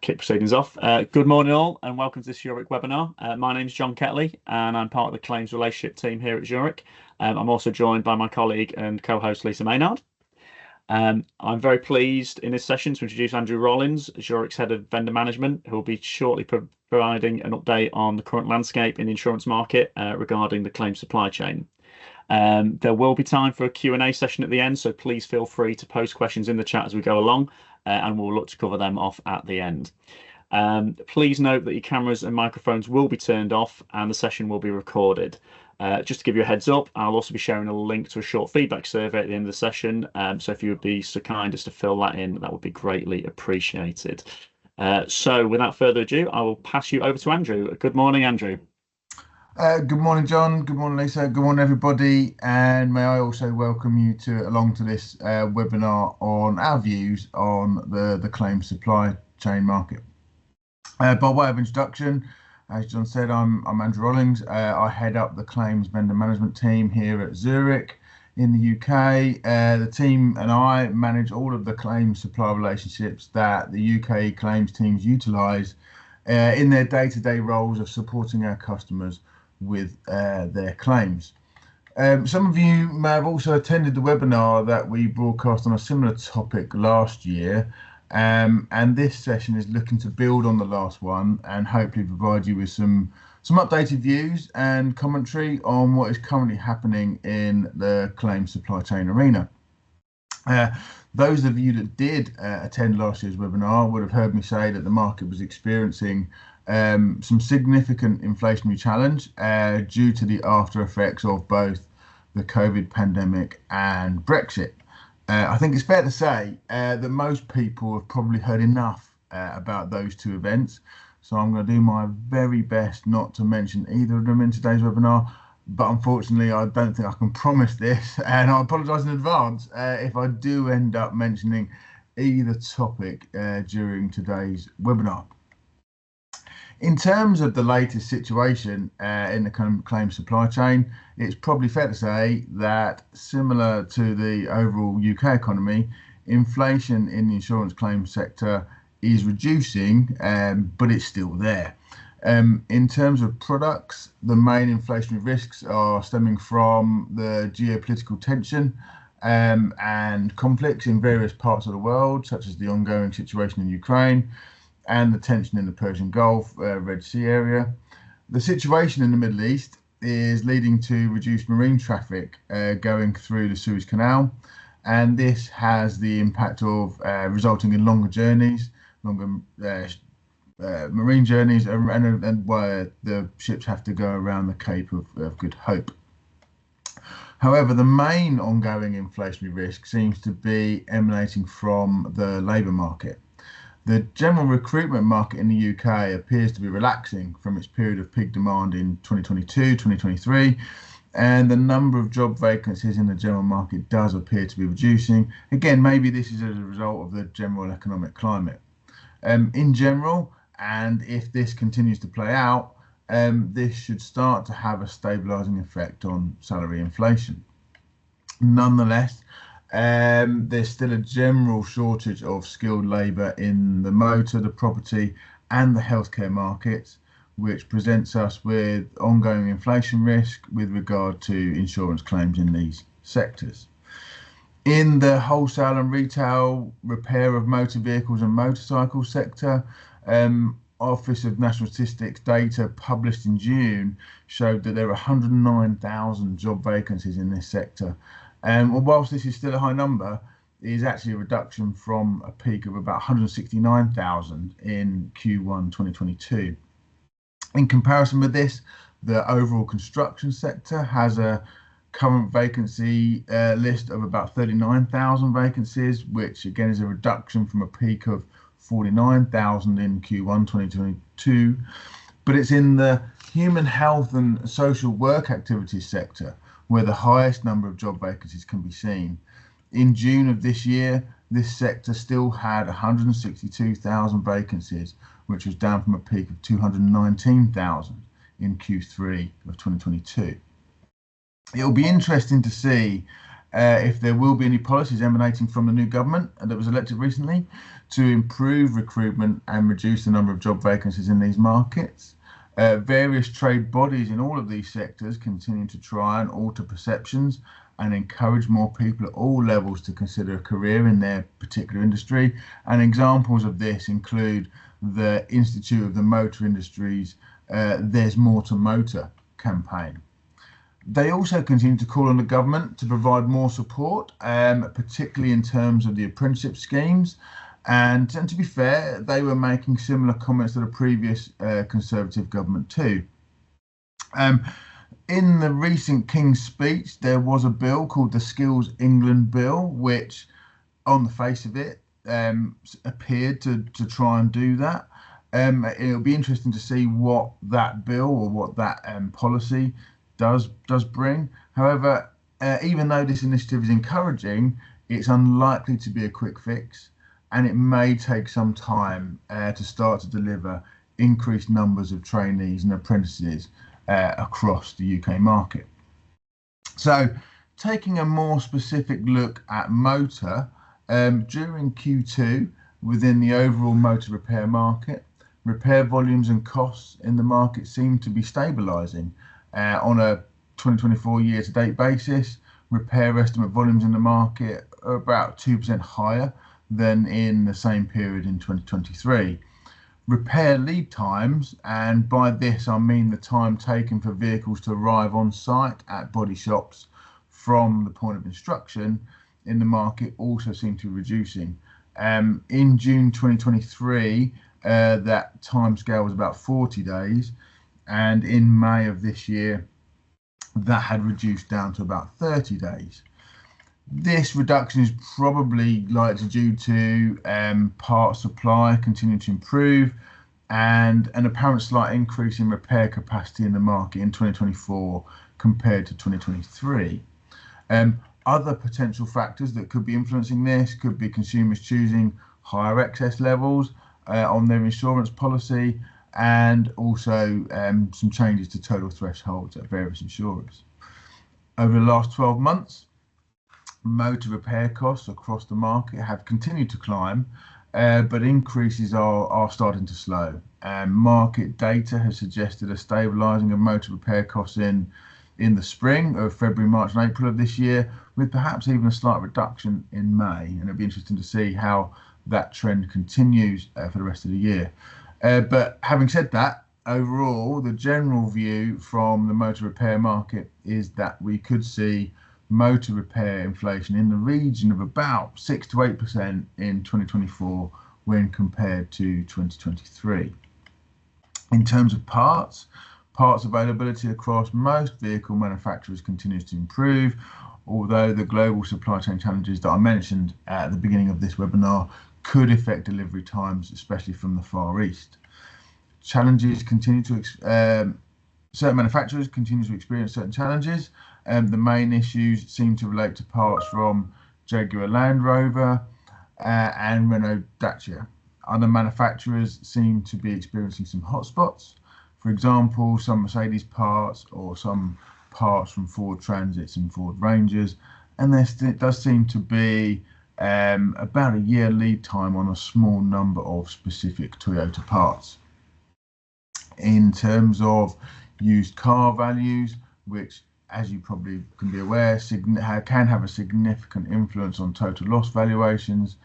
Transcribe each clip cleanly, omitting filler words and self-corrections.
kick proceedings off. Good morning, all, and welcome to this Zurich webinar. My name is John Ketley, and I'm part of the claims relationship team here at Zurich. I'm also joined by my colleague and co-host Lisa Maynard. I'm very pleased in this session to introduce Andrew Rollins, Zurich's head of vendor management, who will be shortly providing an update on the current landscape in the insurance market regarding the claims supply chain. There will be time for a Q&A session at the end, so please feel free to post questions in the chat as we go along, and we'll look to cover them off at the end. Please note that your cameras and microphones will be turned off and the session will be recorded. Just to give you a heads up, I'll also be sharing a link to a short feedback survey at the end of the session, so if you would be so kind as to fill that in, that would be greatly appreciated. So without further ado, I will pass you over to Andrew. Good morning, Andrew. Good morning, John. Good morning, Lisa. Good morning, everybody. And may I also welcome you along to this webinar on our views on the claims supply chain market. By way of introduction, as John said, I'm Andrew Rollins. I head up the claims vendor management team here at Zurich in the UK. The team and I manage all of the claims supply relationships that the UK claims teams utilise in their day-to-day roles of supporting our customers with their claims. Some of you may have also attended the webinar that we broadcast on a similar topic last year, and this session is looking to build on the last one and hopefully provide you with some updated views and commentary on what is currently happening in the claims supply chain arena. Those of you that did attend last year's webinar would have heard me say that the market was experiencing some significant inflationary challenge due to the after effects of both the COVID pandemic and Brexit. I think it's fair to say that most people have probably heard enough about those two events, so I'm going to do my very best not to mention either of them in today's webinar, but unfortunately I don't think I can promise this, and I apologise in advance if I do end up mentioning either topic during today's webinar. In terms of the latest situation in the claims supply chain, it's probably fair to say that similar to the overall UK economy, inflation in the insurance claims sector is reducing, but it's still there. In terms of products, the main inflationary risks are stemming from the geopolitical tension and conflicts in various parts of the world, such as the ongoing situation in Ukraine, and the tension in the Persian Gulf, Red Sea area. The situation in the Middle East is leading to reduced marine traffic going through the Suez Canal, and this has the impact of resulting in longer journeys, marine journeys, and where the ships have to go around the Cape of Good Hope. However, the main ongoing inflationary risk seems to be emanating from the labour market. The general recruitment market in the UK appears to be relaxing from its period of peak demand in 2022-2023, and the number of job vacancies in the general market does appear to be reducing. Again, maybe this is as a result of the general economic climate. In general, and if this continues to play out, this should start to have a stabilising effect on salary inflation. Nonetheless, there's still a general shortage of skilled labour in the motor, the property and the healthcare markets, which presents us with ongoing inflation risk with regard to insurance claims in these sectors. In the wholesale and retail repair of motor vehicles and motorcycles sector, Office of National Statistics data published in June showed that there are 109,000 job vacancies in this sector. And whilst this is still a high number, it is actually a reduction from a peak of about 169,000 in Q1 2022. In comparison with this, the overall construction sector has a current vacancy list of about 39,000 vacancies, which again is a reduction from a peak of 49,000 in Q1 2022. But it's in the human health and social work activities sector where the highest number of job vacancies can be seen. In June of this year, this sector still had 162,000 vacancies, which was down from a peak of 219,000 in Q3 of 2022. It'll be interesting to see if there will be any policies emanating from the new government that was elected recently to improve recruitment and reduce the number of job vacancies in these markets. Various trade bodies in all of these sectors continue to try and alter perceptions and encourage more people at all levels to consider a career in their particular industry. And examples of this include the Institute of the Motor Industry's There's More to Motor campaign. They also continue to call on the government to provide more support, particularly in terms of the apprenticeship schemes. And to be fair, they were making similar comments to the previous Conservative government too. In the recent King's Speech, there was a bill called the Skills England Bill, which on the face of it appeared to try and do that. It'll be interesting to see what that bill or what that policy does bring. However, even though this initiative is encouraging, it's unlikely to be a quick fix, and it may take some time to start to deliver increased numbers of trainees and apprentices across the UK market. So, taking a more specific look at motor, during Q2, within the overall motor repair market, repair volumes and costs in the market seem to be stabilising. On a 2024 year-to-date basis, repair estimate volumes in the market are about 2% higher than in the same period in 2023. Repair lead times, and by this I mean the time taken for vehicles to arrive on site at body shops from the point of instruction in the market, also seem to be reducing. In June 2023, that timescale was about 40 days, and in May of this year, that had reduced down to about 30 days. This reduction is probably likely due to part supply continuing to improve and an apparent slight increase in repair capacity in the market in 2024 compared to 2023. Other potential factors that could be influencing this could be consumers choosing higher excess levels on their insurance policy, and also some changes to total thresholds at various insurers. Over the last 12 months, motor repair costs across the market have continued to climb, but increases are starting to slow. Market data has suggested a stabilising of motor repair costs in the spring of February, March and April of this year, with perhaps even a slight reduction in May. And it'll be interesting to see how that trend continues for the rest of the year. But having said that, overall, the general view from the motor repair market is that we could see motor repair inflation in the region of about 6 to 8% in 2024 when compared to 2023. In terms of parts availability across most vehicle manufacturers continues to improve, although the global supply chain challenges that I mentioned at the beginning of this webinar could affect delivery times, especially from the Far East. Challenges continue to certain manufacturers continue to experience certain challenges. The main issues seem to relate to parts from Jaguar Land Rover and Renault Dacia. Other manufacturers seem to be experiencing some hotspots. For example, some Mercedes parts or some parts from Ford Transits and Ford Rangers, and there does seem to be about a year lead time on a small number of specific Toyota parts. In terms of used car values, which, as you probably can be aware, can have a significant influence on total loss valuations,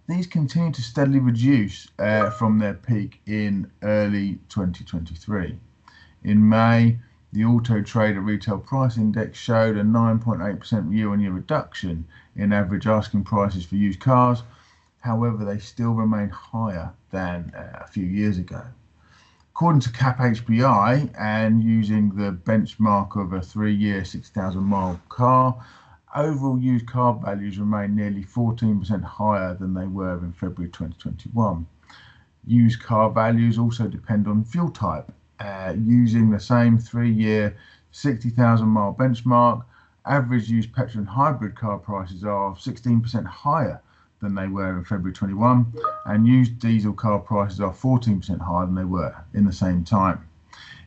these continue to steadily reduce from their peak in early 2023. In May, the Auto Trader Retail Price Index showed a 9.8% year-on-year reduction in average asking prices for used cars. However, they still remain higher than a few years ago. According to CAP HPI, and using the benchmark of a 3-year 60,000 mile car, overall used car values remain nearly 14% higher than they were in February 2021. Used car values also depend on fuel type. Using the same 3-year 60,000 mile benchmark, average used petrol and hybrid car prices are 16% higher than they were in February 21, and used diesel car prices are 14% higher than they were in the same time.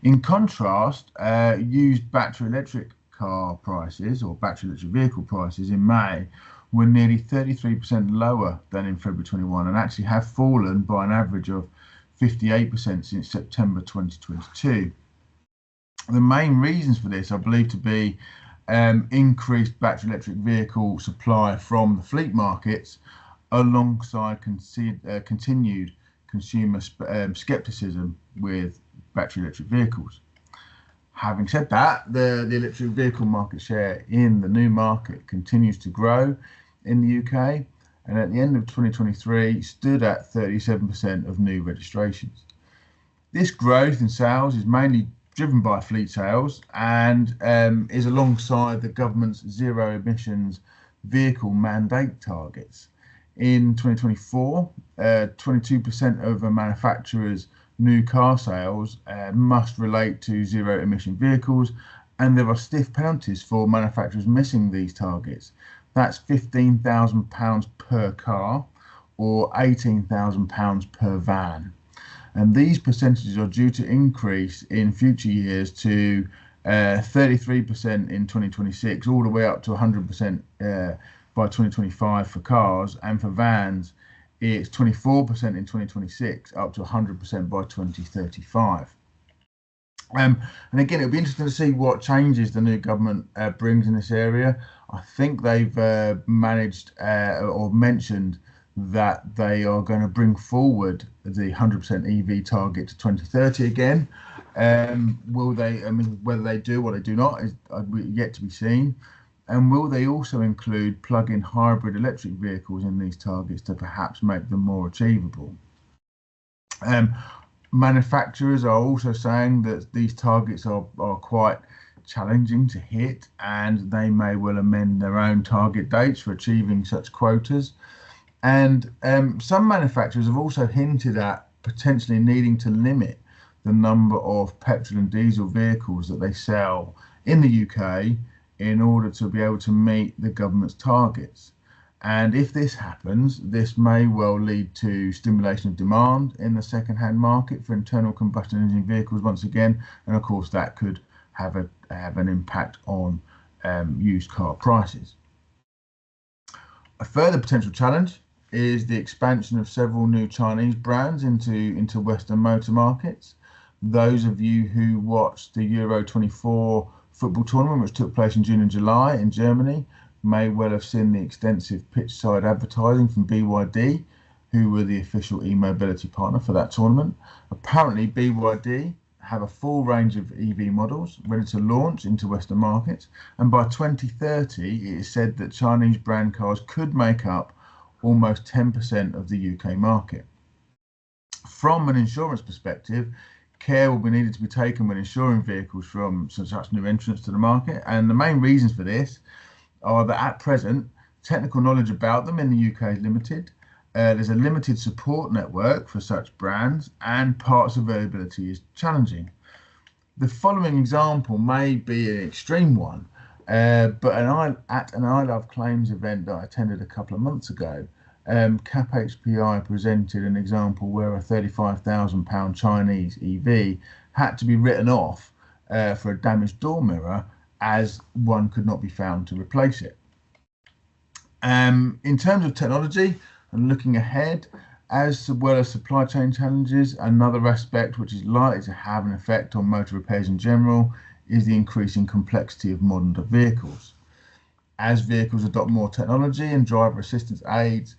In contrast, used battery electric car prices, or battery electric vehicle prices, in May were nearly 33% lower than in February 21, and actually have fallen by an average of 58% since September 2022. The main reasons for this are believed to be increased battery electric vehicle supply from the fleet markets, alongside continued consumer skepticism with battery electric vehicles. Having said that, the electric vehicle market share in the new market continues to grow in the UK, and at the end of 2023 stood at 37% of new registrations. This growth in sales is mainly driven by fleet sales and is alongside the government's zero emissions vehicle mandate targets. In 2024, 22% of a manufacturer's new car sales must relate to zero emission vehicles, and there are stiff penalties for manufacturers missing these targets. That's £15,000 per car or £18,000 per van. And these percentages are due to increase in future years to 33% in 2026, all the way up to 100% by 2025 for cars, and for vans it's 24% in 2026, up to 100% by 2035. And again, it'll be interesting to see what changes the new government brings in this area. I think they've managed or mentioned that they are going to bring forward the 100% EV target to 2030 again. Will they? I mean, whether they do or they do not is yet to be seen. And will they also include plug-in hybrid electric vehicles in these targets to perhaps make them more achievable? Manufacturers are also saying that these targets are quite challenging to hit, and they may well amend their own target dates for achieving such quotas. And some manufacturers have also hinted at potentially needing to limit the number of petrol and diesel vehicles that they sell in the UK in order to be able to meet the government's targets. And if this happens, this may well lead to stimulation of demand in the second-hand market for internal combustion engine vehicles once again, and of course that could have an impact on used car prices. A further potential challenge is the expansion of several new Chinese brands into Western motor markets. Those of you who watched the Euro 24 football tournament, which took place in June and July in Germany, may well have seen the extensive pitch-side advertising from BYD, who were the official e-mobility partner for that tournament. Apparently, BYD have a full range of EV models ready to launch into Western markets, and by 2030, it is said that Chinese brand cars could make up almost 10% of the UK market. From an insurance perspective, care will be needed to be taken when insuring vehicles from such new entrants to the market, and the main reasons for this are that at present, technical knowledge about them in the UK is limited. There's a limited support network for such brands, and parts availability is challenging. The following example may be an extreme one, but at an I Love Claims event that I attended a couple of months ago, CAP HPI presented an example where a £35,000 Chinese EV had to be written off for a damaged door mirror, as one could not be found to replace it. In terms of technology and looking ahead, as well as supply chain challenges, another aspect which is likely to have an effect on motor repairs in general is the increasing complexity of modern vehicles. As vehicles adopt more technology and driver assistance aids,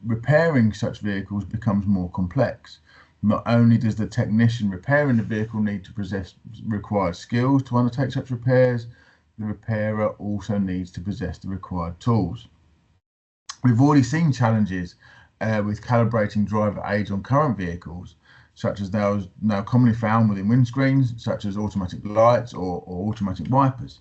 repairing such vehicles becomes more complex. Not only does the technician repairing the vehicle need to possess required skills to undertake such repairs, the repairer also needs to possess the required tools. We've already seen challenges with calibrating driver aids on current vehicles, such as those now commonly found within windscreens, such as automatic lights or automatic wipers.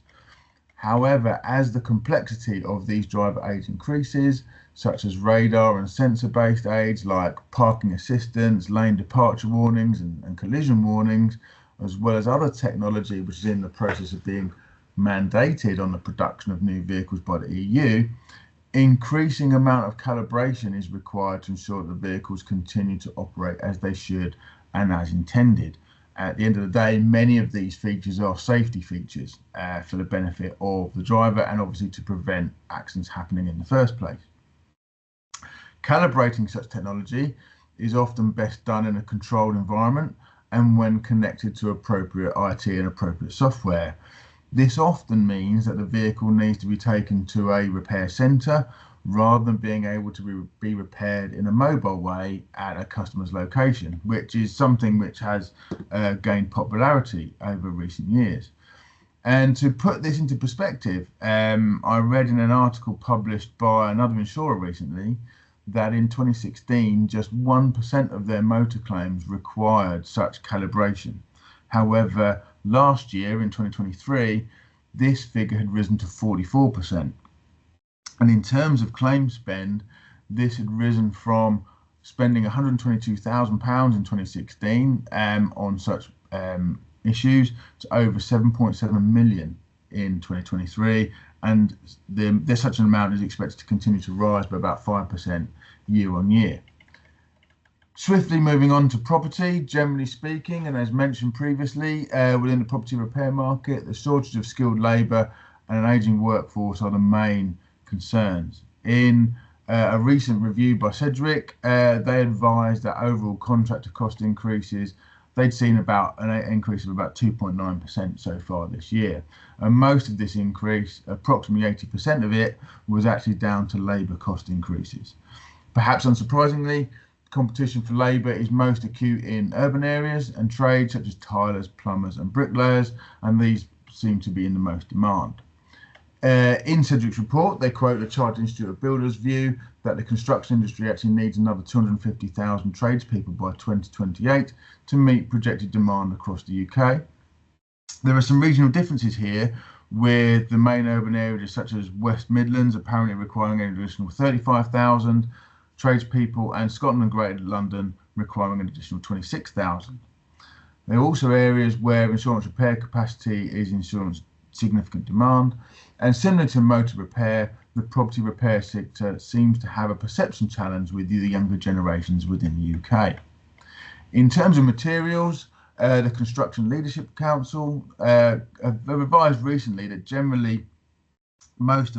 However, as the complexity of these driver aids increases, such as radar and sensor-based aids like parking assistance, lane departure warnings and collision warnings, as well as other technology which is in the process of being mandated on the production of new vehicles by the EU, increasing amount of calibration is required to ensure that the vehicles continue to operate as they should and as intended. At the end of the day, many of these features are safety features for the benefit of the driver and obviously to prevent accidents happening in the first place. Calibrating such technology is often best done in a controlled environment and when connected to appropriate IT and appropriate software. This often means that the vehicle needs to be taken to a repair centre rather than being able to be repaired in a mobile way at a customer's location, which is something which has gained popularity over recent years. And to put this into perspective, I read in an article published by another insurer recently that in 2016, just 1% of their motor claims required such calibration. However, last year in 2023, this figure had risen to 44%. And in terms of claim spend, this had risen from spending £122,000 in 2016 on such issues to over 7.7 million in 2023, and there's such an amount is expected to continue to rise by about 5% year on year. Swiftly moving on to property, generally speaking, and as mentioned previously, within the property repair market, the shortage of skilled labour and an ageing workforce are the main concerns. In a recent review by Zurich, they advised that overall contractor cost increases, they'd seen about an increase of about 2.9% so far this year. And most of this increase, approximately 80% of it, was actually down to labour cost increases. Perhaps unsurprisingly, competition for labour is most acute in urban areas and trades such as tilers, plumbers and bricklayers, and these seem to be in the most demand. In Zurich's report, they quote the Chartered Institute of Builders' view that the construction industry actually needs another 250,000 tradespeople by 2028 to meet projected demand across the UK. There are some regional differences here, with the main urban areas such as West Midlands apparently requiring an additional 35,000 tradespeople and Scotland and Greater London requiring an additional 26,000. There are also areas where insurance repair capacity is in significant demand, and similar to motor repair, the property repair sector seems to have a perception challenge with the younger generations within the UK. In terms of materials, the Construction Leadership Council have advised recently that generally most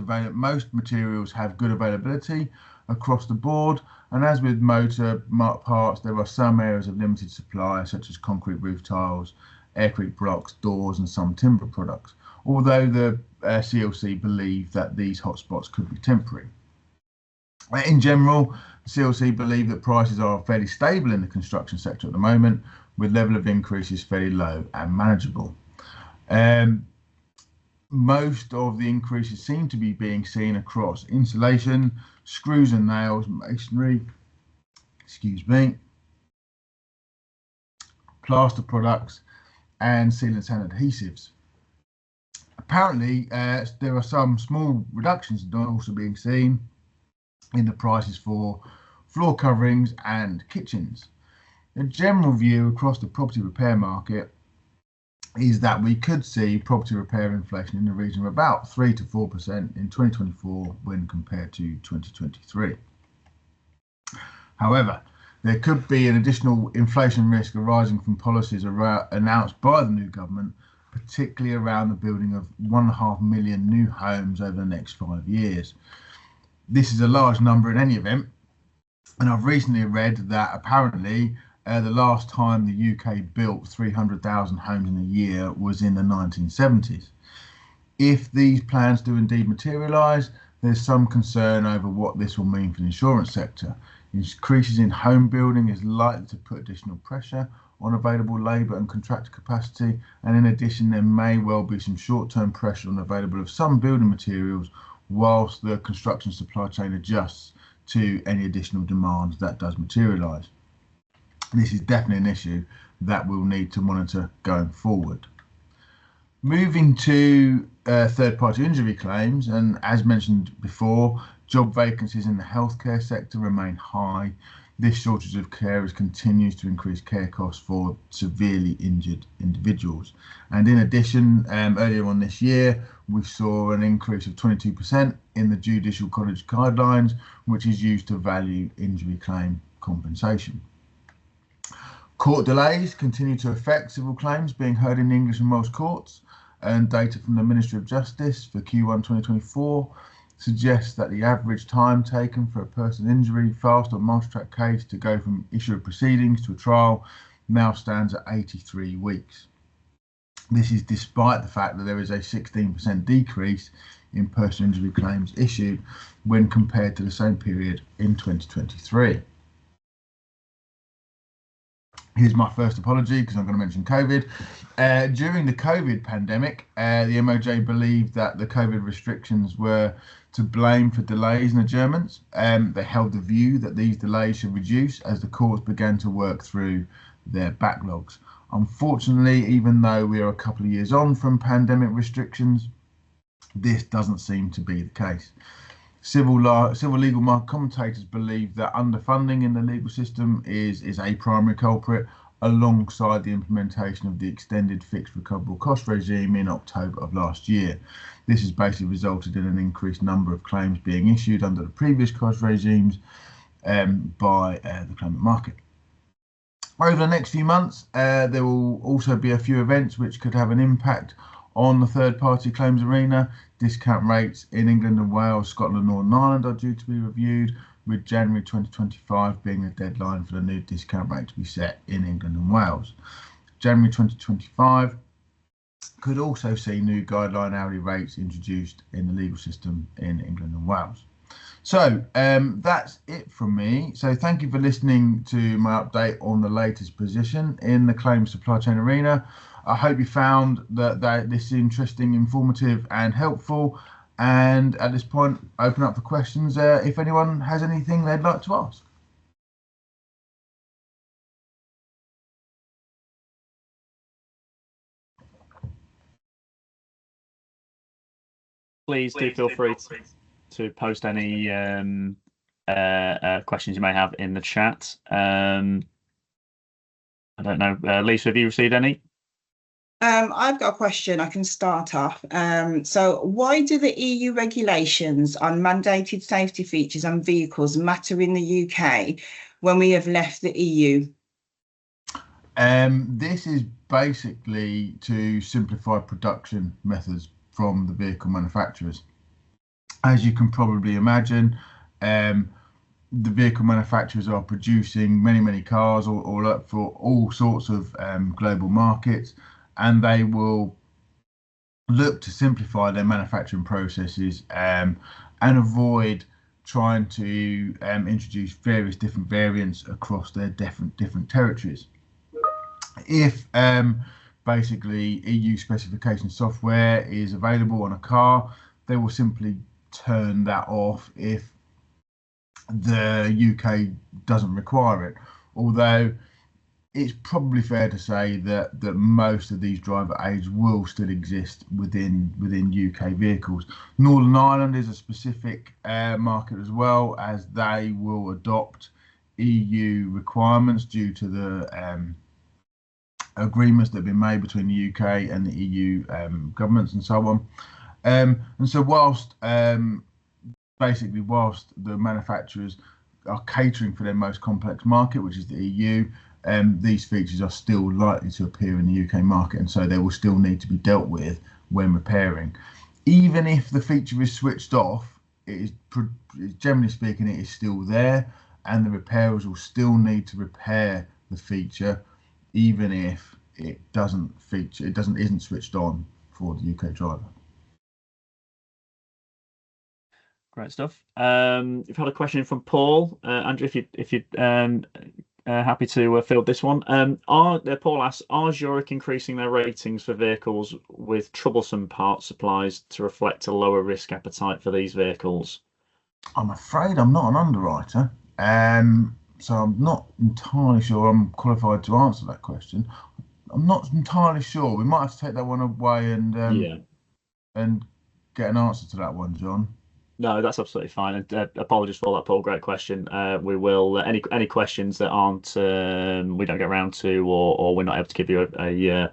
materials have good availability across the board, and as with motor parts, there are some areas of limited supply such as concrete roof tiles, aircrete blocks, doors and some timber products, although the CLC believe that these hotspots could be temporary. In general, the CLC believe that prices are fairly stable in the construction sector at the moment, with level of increases fairly low and manageable. Most of the increases seem to be being seen across insulation, screws and nails, masonry, plaster products, and sealants and adhesives. Apparently, there are some small reductions also being seen in the prices for floor coverings and kitchens. The general view across the property repair market is that we could see property repair inflation in the region of about 3 to 4% in 2024 when compared to 2023. However, there could be an additional inflation risk arising from policies announced by the new government, particularly around the building of 1.5 million new homes over the next 5 years. This is a large number in any event, and I've recently read that apparently the last time the UK built 300,000 homes in a year was in the 1970s. If these plans do indeed materialise, there's some concern over what this will mean for the insurance sector. Increases in home building is likely to put additional pressure on available labour and contractor capacity, and in addition there may well be some short-term pressure on availability of some building materials whilst the construction supply chain adjusts to any additional demand that does materialise. This is definitely an issue that we'll need to monitor going forward. Moving to third-party injury claims, and as mentioned before, job vacancies in the healthcare sector remain high. This shortage of carers continues to increase care costs for severely injured individuals. And in addition, earlier on this year, we saw an increase of 22% in the Judicial College guidelines, which is used to value injury claim compensation. Court delays continue to affect civil claims being heard in English and Welsh courts, and data from the Ministry of Justice for Q1 2024 suggests that the average time taken for a personal injury fast or multi-track case to go from issue of proceedings to a trial now stands at 83 weeks. This is despite the fact that there is a 16% decrease in personal injury claims issued when compared to the same period in 2023. Here's my first apology because I'm going to mention COVID. During the COVID pandemic, the MOJ believed that the COVID restrictions were to blame for delays in adjournments. They held the view that these delays should reduce as the courts began to work through their backlogs. Unfortunately, even though we are a couple of years on from pandemic restrictions, this doesn't seem to be the case. Civil legal market commentators believe that underfunding in the legal system is a primary culprit, alongside the implementation of the extended fixed recoverable cost regime in October of last year. This has basically resulted in an increased number of claims being issued under the previous cost regimes by the claimant market. Over the next few months, there will also be a few events which could have an impact on the third-party claims arena. Discount rates in England and Wales, Scotland and Northern Ireland are due to be reviewed, with January 2025 being a deadline for the new discount rate to be set in England and Wales. January 2025 could also see new guideline hourly rates introduced in the legal system in England and Wales. So that's it from me. So thank you for listening to my update on the latest position in the claims supply chain arena. I hope you found that this is interesting, informative and helpful. And at this point, open up for questions if anyone has anything they'd like to ask. Please do feel free to post any questions you may have in the chat. I don't know, Lisa, have you received any? I've got a question. I can start off. So why do the EU regulations on mandated safety features on vehicles matter in the UK when we have left the EU? This is basically to simplify production methods from the vehicle manufacturers. As you can probably imagine, the vehicle manufacturers are producing many cars all up for all sorts of global markets, and they will look to simplify their manufacturing processes and avoid trying to introduce various different variants across their different territories. If basically EU specification software is available on a car, they will simply turn that off if the UK doesn't require it. Although it's probably fair to say that most of these driver aids will still exist within UK vehicles. Northern Ireland is a specific market as well, as they will adopt EU requirements due to the agreements that have been made between the UK and the EU governments and so on. And so whilst the manufacturers are catering for their most complex market, which is the EU, these features are still likely to appear in the UK market, and so they will still need to be dealt with when repairing. Even if the feature is switched off, generally speaking, it is still there, and the repairers will still need to repair the feature, even if it isn't switched on for the UK driver. Great stuff. We've had a question from Paul. Andrew, if you'd happy to field this one. Paul asks, are Zurich increasing their ratings for vehicles with troublesome part supplies to reflect a lower risk appetite for these vehicles? I'm afraid I'm not an underwriter, so I'm not entirely sure I'm qualified to answer that question. I'm not entirely sure. We might have to take that one away and get an answer to that one, John. No, that's absolutely fine. And apologies for that, Paul. Great question. We will any questions that aren't we don't get around to, or we're not able to give you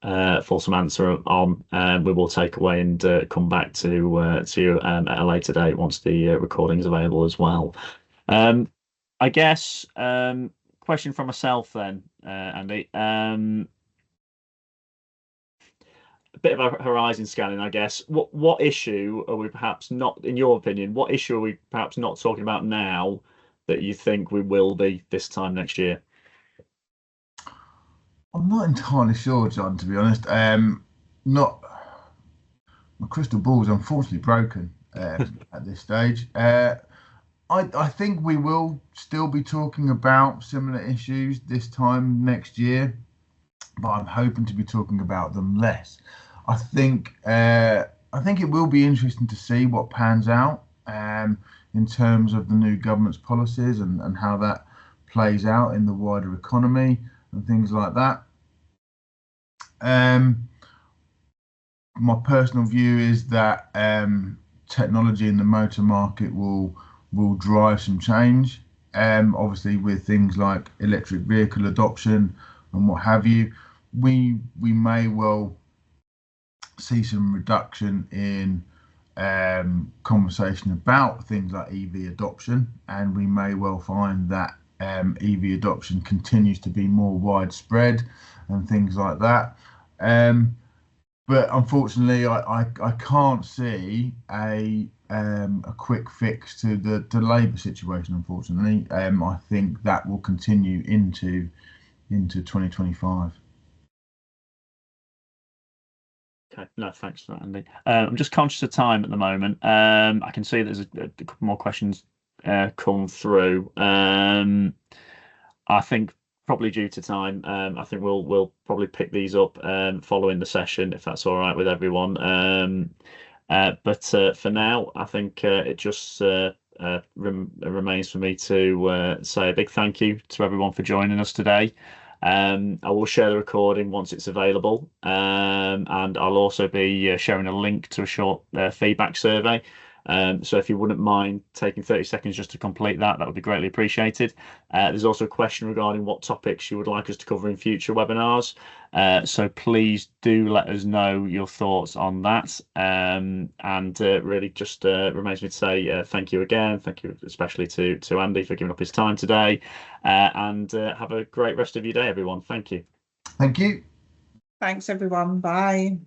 a fulsome answer on, we will take away and come back to you at a later date once the recording is available as well. I guess question question from myself then, Andy. A bit of a horizon scanning, I guess. What issue are we perhaps not, in your opinion, what issue are we perhaps not talking about now that you think we will be this time next year? I'm not entirely sure, John, to be honest. Not my crystal ball is unfortunately broken at this stage. I think we will still be talking about similar issues this time next year, but I'm hoping to be talking about them less. I think it will be interesting to see what pans out in terms of the new government's policies and how that plays out in the wider economy and things like that. My personal view is that technology in the motor market will drive some change. Obviously, with things like electric vehicle adoption and what have you, we may well see some reduction in conversation about things like EV adoption, and we may well find that EV adoption continues to be more widespread and things like that. But unfortunately, I can't see a quick fix to the labour situation. Unfortunately, I think that will continue into 2025. Okay, no, thanks for that, Andy. I'm just conscious of time at the moment. I can see there's a couple more questions come through. I think probably due to time, I think we'll probably pick these up following the session, if that's all right with everyone. But for now, I think it just remains for me to say a big thank you to everyone for joining us today. I will share the recording once it's available, and I'll also be sharing a link to a short feedback survey. So if you wouldn't mind taking 30 seconds just to complete that would be greatly appreciated. There's also a question regarding what topics you would like us to cover in future webinars. So please do let us know your thoughts on that. And really just remains me to say thank you again. Thank you especially to Andy for giving up his time today. And have a great rest of your day, everyone. Thank you. Thank you. Thanks, everyone. Bye.